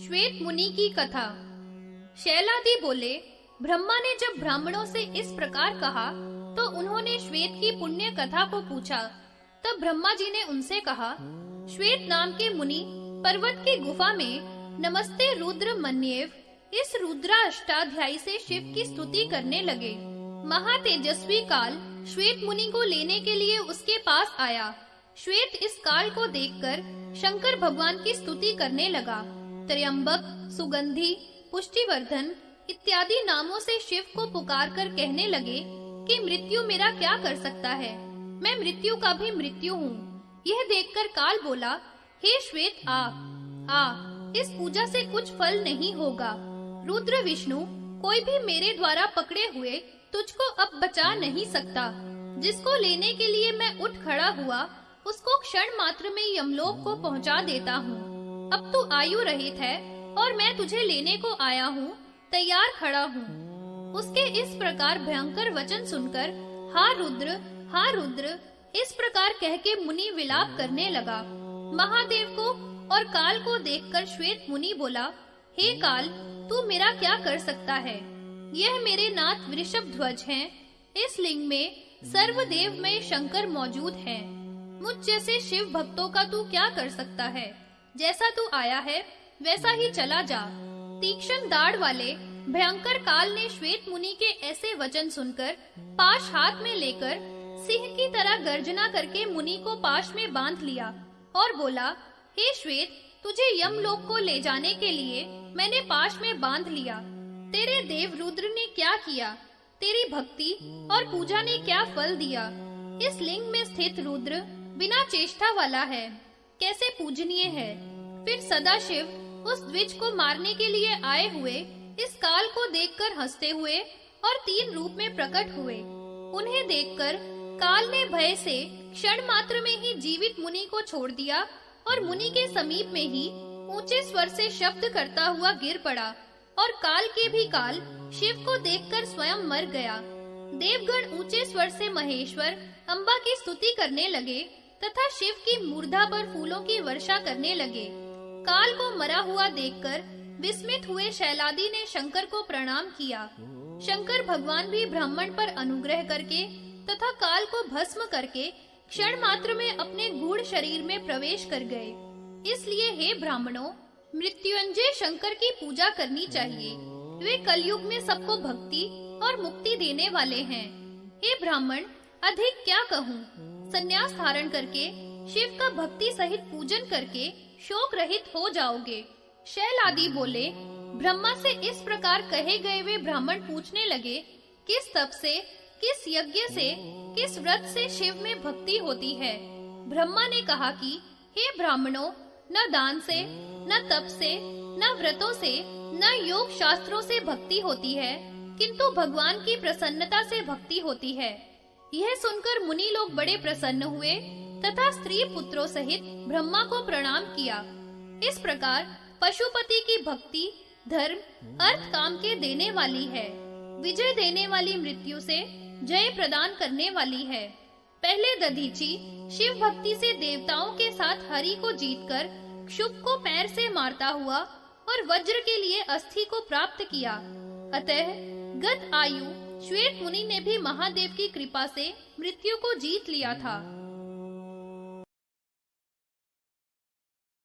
श्वेत मुनि की कथा। शैलादि बोले, ब्रह्मा ने जब ब्राह्मणों से इस प्रकार कहा तो उन्होंने श्वेत की पुण्य कथा को पूछा। तब ब्रह्मा जी ने उनसे कहा, श्वेत नाम के मुनि पर्वत की गुफा में नमस्ते रुद्र मन्येव इस रुद्राष्टाध्यायी से शिव की स्तुति करने लगे। महातेजस्वी काल श्वेत मुनि को लेने के लिए उसके पास आया। श्वेत इस काल को देखकर शंकर भगवान की स्तुति करने लगा। त्र्यंबक, सुगंधि, पुष्टिवर्धन इत्यादि नामों से शिव को पुकार कर कहने लगे कि मृत्यु मेरा क्या कर सकता है, मैं मृत्यु का भी मृत्यु हूँ। यह देखकर काल बोला, हे श्वेत आ, इस पूजा से कुछ फल नहीं होगा। रुद्र विष्णु कोई भी मेरे द्वारा पकड़े हुए तुझको अब बचा नहीं सकता। जिसको लेने के लिए मैं उठ खड़ा हुआ उसको क्षण मात्र में यमलोक को पहुंचा देता हूँ। अब तू आयु रहित है और मैं तुझे लेने को आया हूँ, तैयार खड़ा हूँ। उसके इस प्रकार भयंकर वचन सुनकर हा रुद्र इस प्रकार कह के मुनि विलाप करने लगा। महादेव को और काल को देखकर श्वेत मुनि बोला, हे काल, तू मेरा क्या कर सकता है? यह मेरे नाथ वृषभ ध्वज हैं। इस लिंग में सर्वदेव में शंकर मौजूद हैं। मुझ जैसे शिव भक्तों का तू क्या कर सकता है? जैसा तू आया है वैसा ही चला जा। तीक्ष्ण दाढ़ वाले भयंकर काल ने श्वेत मुनि के ऐसे वचन सुनकर पाश हाथ में लेकर सिंह की तरह गर्जना करके मुनि को पाश में बांध लिया और बोला, हे श्वेत, तुझे यमलोक को ले जाने के लिए मैंने पाश में बांध लिया। तेरे देव रुद्र ने क्या किया? तेरी भक्ति और पूजा ने क्या फल दिया? इस लिंग में स्थित रुद्र बिना चेष्टा वाला है, कैसे पूजनीय है। फिर सदाशिव उस द्विज को मारने के लिए आए हुए इस काल को देखकर हंसते हुए और 3 रूप में प्रकट हुए। उन्हें देखकर काल ने भय से क्षण मात्र में ही जीवित मुनि को छोड़ दिया और मुनि के समीप में ही ऊंचे स्वर से शब्द करता हुआ गिर पड़ा और काल के भी काल शिव को देखकर स्वयं मर गया। देवगण ऊंचे स्वर से महेश्वर अम्बा की स्तुति करने लगे तथा शिव की मूर्धा पर फूलों की वर्षा करने लगे। काल को मरा हुआ देखकर विस्मित हुए शैलादि ने शंकर को प्रणाम किया। शंकर भगवान भी ब्राह्मण पर अनुग्रह करके तथा काल को भस्म करके क्षण मात्र में अपने गूढ़ शरीर में प्रवेश कर गए। इसलिए हे ब्राह्मणों, मृत्युंजय शंकर की पूजा करनी चाहिए। वे कलयुग में सबको भक्ति और मुक्ति देने वाले हैं। हे ब्राह्मण, अधिक क्या कहूँ? संन्यास धारण करके शिव का भक्ति सहित पूजन करके शोक रहित हो जाओगे। शैलादि बोले, ब्रह्मा से इस प्रकार कहे गए वे ब्राह्मण पूछने लगे, किस तप से, किस यज्ञ से, किस व्रत से शिव में भक्ति होती है? ब्रह्मा ने कहा कि हे ब्राह्मणों, न दान से, न तप से, न व्रतों से, न योग शास्त्रों से भक्ति होती है, किंतु भगवान की प्रसन्नता से भक्ति होती है। यह सुनकर मुनि लोग बड़े प्रसन्न हुए तथा स्त्री पुत्रों सहित ब्रह्मा को प्रणाम किया। इस प्रकार पशुपति की भक्ति धर्म, अर्थ, काम के देने वाली है, विजय देने वाली, मृत्यु से जय प्रदान करने वाली है। पहले दधीचि शिव भक्ति से देवताओं के साथ हरि को जीतकर क्षुप को पैर से मारता हुआ और वज्र के लिए अस्थि को प्राप्त किया। अतः गत आयु श्वेत मुनि ने भी महादेव की कृपा से मृत्यु को जीत लिया था।